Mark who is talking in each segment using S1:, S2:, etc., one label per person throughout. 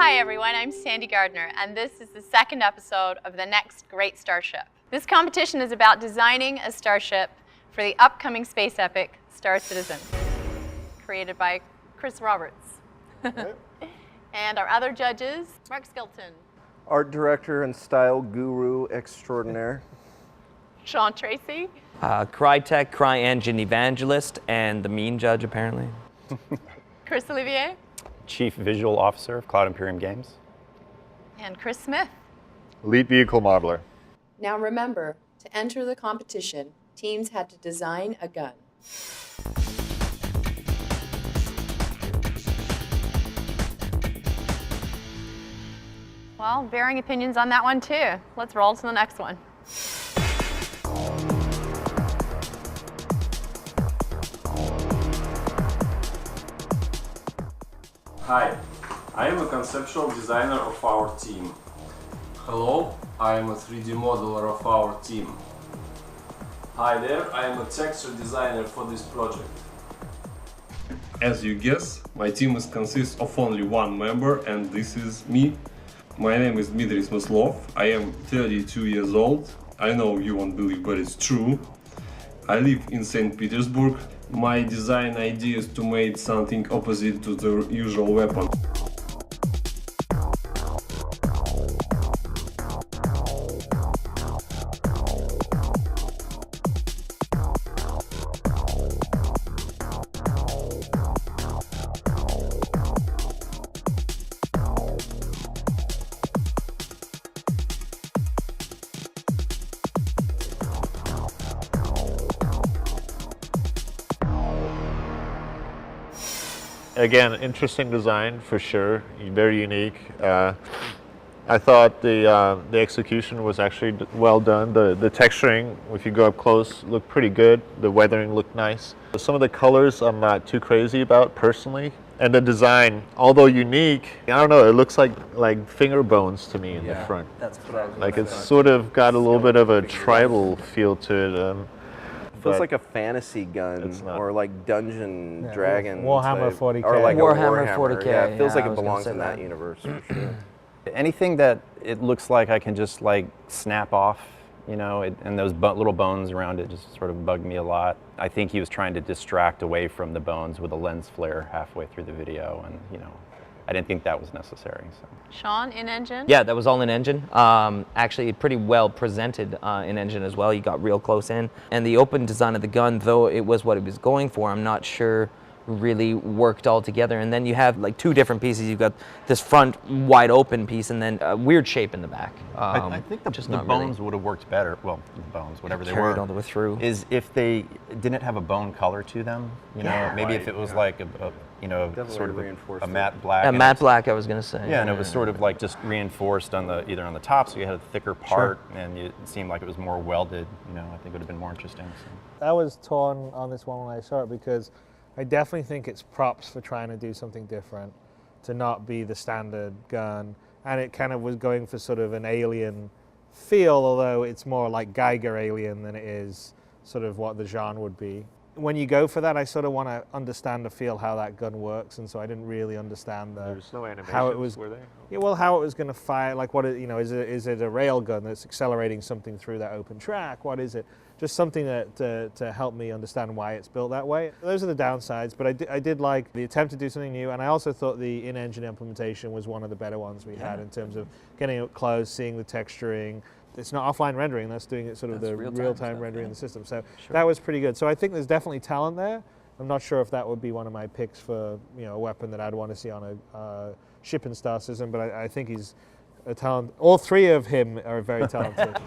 S1: Hi everyone, I'm Sandy Gardner, and this is the second episode of The Next Great Starship. This competition is about designing a starship for the upcoming space epic, Star Citizen, created by Chris Roberts. And our other judges, Mark Skelton,
S2: art director and style guru extraordinaire,
S1: Sean Tracy,
S3: Crytek, CryEngine evangelist, and the mean judge, apparently.
S1: Chris Olivier,
S4: Chief Visual Officer of Cloud Imperium Games,
S1: and Chris Smith.
S5: Lead vehicle modeler.
S6: Now remember, to enter the competition, teams had to design a gun.
S1: Well, varying opinions on that one too. Let's roll to the next one.
S7: Hi, I am a conceptual designer of our team. Hello, I am a 3D modeler of our team. Hi there, I am a texture designer for this project. As you guess, my team consists of only one member, and this is me. My name is Smyslov. I am 32 years old. I know you won't believe, but it's true. I live in St. Petersburg. My design idea is to make something opposite to the usual weapon.
S5: Again, interesting design for sure, very unique. I thought the execution was actually well done. The texturing, if you go up close, looked pretty good. The weathering looked nice. Some of the colors I'm not too crazy about personally. And the design, although unique, I don't know, it looks like finger bones to me in the front.
S3: That's what I was
S5: Like it's sort of got a little bit of a tribal feel to it.
S2: feels like a fantasy gun or like Dungeon Dragon.
S8: Warhammer 40K.
S2: Or like
S3: Warhammer
S2: a
S3: 40K.
S2: Yeah, it feels like
S3: I
S2: it
S3: was gonna
S2: belongs
S3: say
S2: in that
S3: that.
S2: universe for sure.
S4: anything that it looks like I can just like snap off, you know, and those little bones around it just sort of bugged me a lot. I think he was trying to distract away from the bones with a lens flare halfway through the video, and you know, I didn't think that was necessary. So.
S1: Sean, in engine?
S3: Yeah, that was all in engine. Actually, pretty well presented in engine as well. You got real close in. And the open design of the gun, though it was what it was going for, I'm not sure really worked all together. And then you have like two different pieces. You've got this front wide open piece and then a weird shape in the back.
S4: I think the bones would have worked better. Well, the bones, whatever they were,
S3: all the way through.
S4: Is if they didn't have a bone color to them. You know, maybe if it was like a you know, sort of a matte black.
S3: A matte black, I was going to say.
S4: Yeah, and it was sort of like just reinforced on the either on the top, so you had a thicker part, and it seemed like it was more welded. You know, I think it would have been more interesting. So.
S8: I was torn on this one when I saw it because I definitely think it's props for trying to do something different, to not be the standard gun, and it kind of was going for sort of an alien feel, although it's more like Geiger alien than it is sort of what the genre would be. When you go for that, I sort of want to understand or feel how that gun works, and so I didn't really understand
S5: There's no animations,
S8: how it was.
S5: Were they?
S8: Yeah, well, how it was going to fire, like what it, you know, is it a rail gun that's accelerating something through that open track? What is it? Just something that to help me understand why it's built that way. Those are the downsides, but I did like the attempt to do something new, and I also thought the in-engine implementation was one of the better ones we had in terms of getting it close, seeing the texturing. It's not offline rendering, that's doing it sort of the real-time rendering in the system. So that was pretty good. So I think there's definitely talent there. I'm not sure if that would be one of my picks for, you know, a weapon that I'd want to see on a ship in Star Citizen, but I think he's a talent. All three of him are very talented.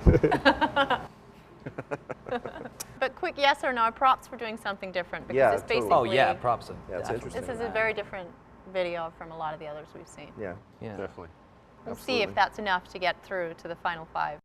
S1: But quick yes or no, props for doing something different, because
S2: Yeah,
S1: it's basically...
S2: totally.
S3: Oh yeah, props.
S2: Yeah, it's interesting.
S1: This is a very different video from a lot of the others we've seen.
S2: Yeah.
S3: Yeah.
S5: Definitely.
S1: We'll see if that's enough to get through to the final 5.